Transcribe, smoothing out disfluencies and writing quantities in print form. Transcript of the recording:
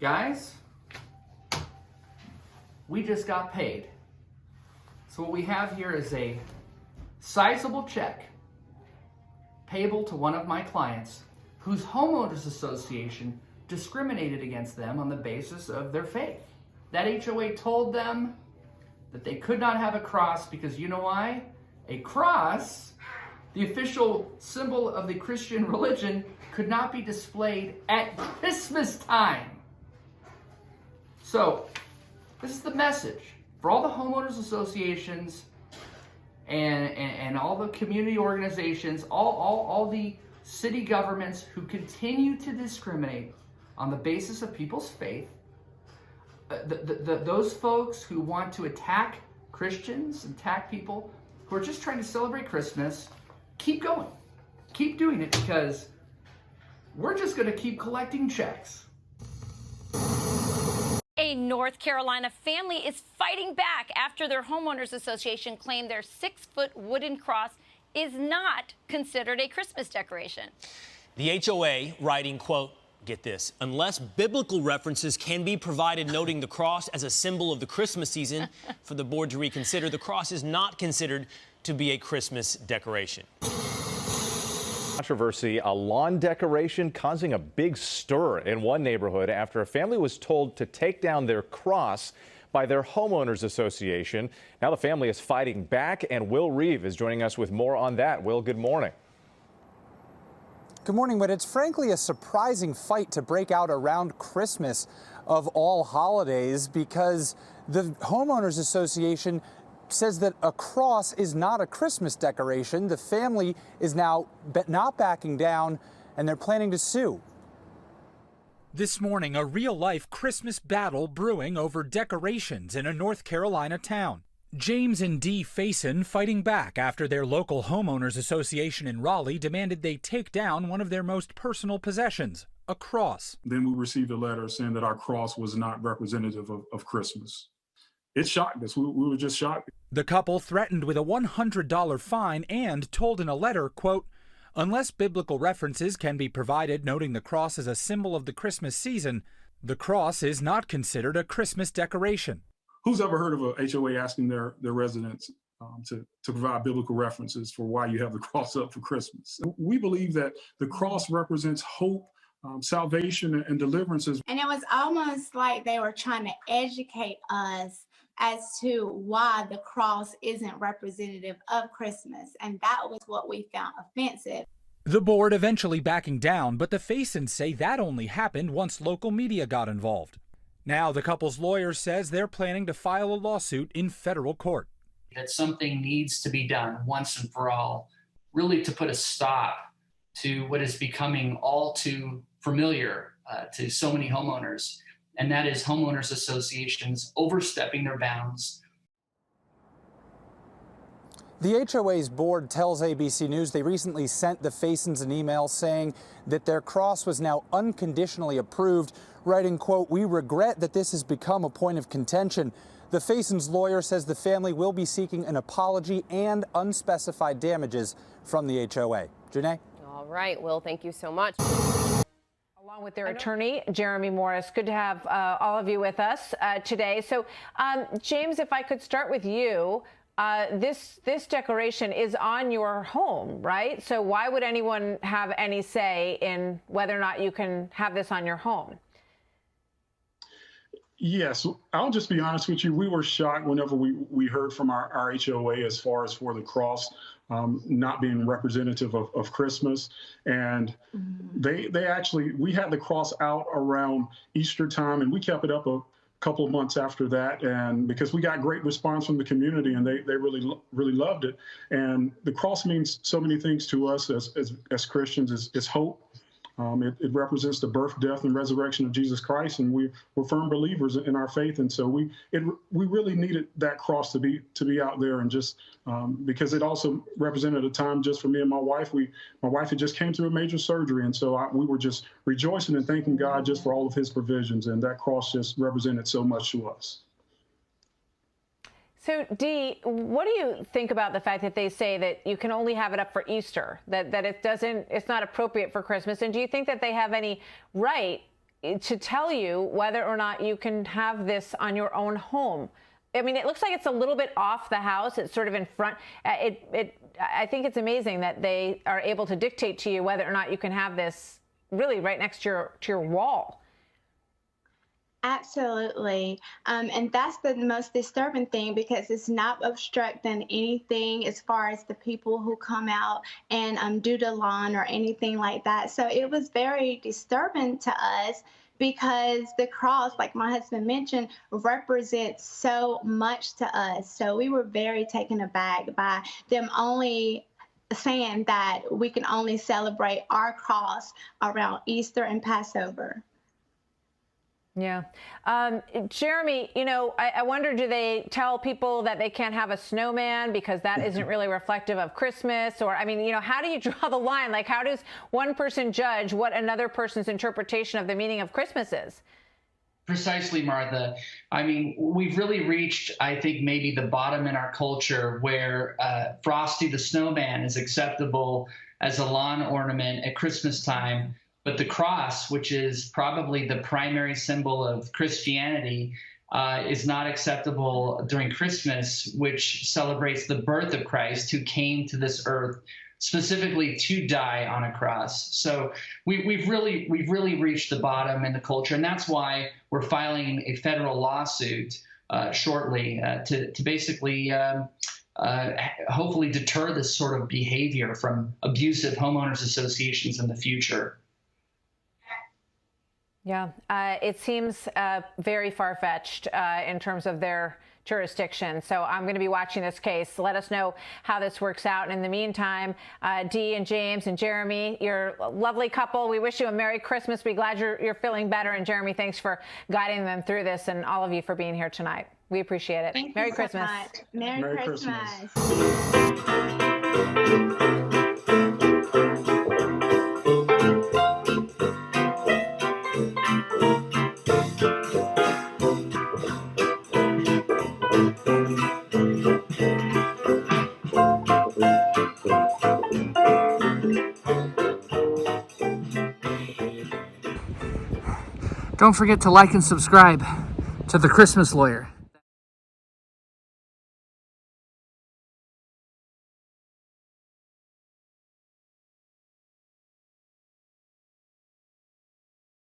Guys, we just got paid. So what we have here is a sizable check payable to one of my clients whose homeowners association discriminated against them on the basis of their faith. That HOA told them that they could not have a cross because you know why? A cross, the official symbol of the Christian religion, could not be displayed at Christmas time. So, this is the message for all the homeowners associations and all the community organizations, all the city governments who continue to discriminate on the basis of people's faith. Those folks who want to attack Christians, attack people who are just trying to celebrate Christmas, keep going. Keep doing it because we're just going to keep collecting checks. A North Carolina family is fighting back after their homeowners association claimed their 6-foot wooden cross is not considered a Christmas decoration. The HOA writing, quote, get this, unless biblical references can be provided noting the cross as a symbol of the Christmas season for the board to reconsider, the cross is not considered to be a Christmas decoration. Controversy, a lawn decoration causing a big stir in one neighborhood after a family was told to take down their cross by their homeowners association. Now the family is fighting back, and Will Reeve is joining us with more on that. Will, good morning. Good morning, but it's frankly a surprising fight to break out around Christmas of all holidays because the homeowners association says that a cross is not a Christmas decoration. The family is now not backing down, and they're planning to sue. This morning, a real-life Christmas battle brewing over decorations in a North Carolina town. James and Dee Faison fighting back after their local homeowners association in Raleigh demanded they take down one of their most personal possessions, a cross. Then we received a letter saying that our cross was not representative of Christmas. It shocked us. We were just shocked. The couple threatened with a $100 fine and told in a letter, quote, unless biblical references can be provided noting the cross as a symbol of the Christmas season, the cross is not considered a Christmas decoration. Who's ever heard of a HOA asking their residents to provide biblical references for why you have the cross up for Christmas? We believe that the cross represents hope, salvation, and deliverances. And it was almost like they were trying to educate us as to why the cross isn't representative of Christmas. And that was what we found offensive. The board eventually backing down, but the Faisons say that only happened once local media got involved. Now the couple's lawyer says they're planning to file a lawsuit in federal court. That something needs to be done once and for all, really to put a stop to what is becoming all too familiar to so many homeowners, and that is homeowners associations overstepping their bounds. The HOA's board tells ABC News they recently sent the Faisons an email saying that their cross was now unconditionally approved, writing, quote, we regret that this has become a point of contention. The Faisons' lawyer says the family will be seeking an apology and unspecified damages from the HOA. Janae? All right, Will, thank you so much. Along with their attorney, Jeremy Morris. Good to have all of you with us today. So, James, if I could start with you. This decoration is on your home, right? So why would anyone have any say in whether or not you can have this on your home? Yes, I'll just be honest with you. We were shocked whenever we heard from our HOA as far as for the cross not being representative of Christmas. And they actually, we had the cross out around Easter time, and we kept it up a couple of months after that, and because we got great response from the community, and they really loved it. And the cross means so many things to us as Christians. It's hope, It represents the birth, death, and resurrection of Jesus Christ, and we're firm believers in our faith. And so we really needed that cross to be out there, and just because it also represented a time just for me and my wife. My wife had just came through a major surgery, and so we were just rejoicing and thanking God just for all of His provisions, and that cross just represented so much to us. So, Dee, what do you think about the fact that they say that you can only have it up for Easter, that it's not appropriate for Christmas? And do you think that they have any right to tell you whether or not you can have this on your own home? I mean, it looks like it's a little bit off the house. It's sort of in front. I think it's amazing that they are able to dictate to you whether or not you can have this really right next to your wall. Absolutely. And that's the most disturbing thing, because it's not obstructing anything as far as the people who come out and do the lawn or anything like that. So it was very disturbing to us, because the cross, like my husband mentioned, represents so much to us. So we were very taken aback by them only saying that we can only celebrate our cross around Easter and Passover. Yeah. Jeremy, I wonder, do they tell people that they can't have a snowman because that isn't really reflective of Christmas? Or, how do you draw the line? Like, how does one person judge what another person's interpretation of the meaning of Christmas is? Precisely, Martha. We've really reached, I think, maybe the bottom in our culture where Frosty the Snowman is acceptable as a lawn ornament at Christmas time. But the cross, which is probably the primary symbol of Christianity, is not acceptable during Christmas, which celebrates the birth of Christ, who came to this earth specifically to die on a cross. So we've really reached the bottom in the culture, and that's why we're filing a federal lawsuit shortly to basically hopefully deter this sort of behavior from abusive homeowners associations in the future. Yeah, it seems very far-fetched in terms of their jurisdiction. So I'm going to be watching this case. Let us know how this works out. And in the meantime, Dee and James and Jeremy, you're a lovely couple. We wish you a Merry Christmas. We're glad you're feeling better. And Jeremy, thanks for guiding them through this, and all of you for being here tonight. We appreciate it. Thank Merry you Christmas. so much. Merry Christmas. Don't forget to like and subscribe to The Christmas Lawyer.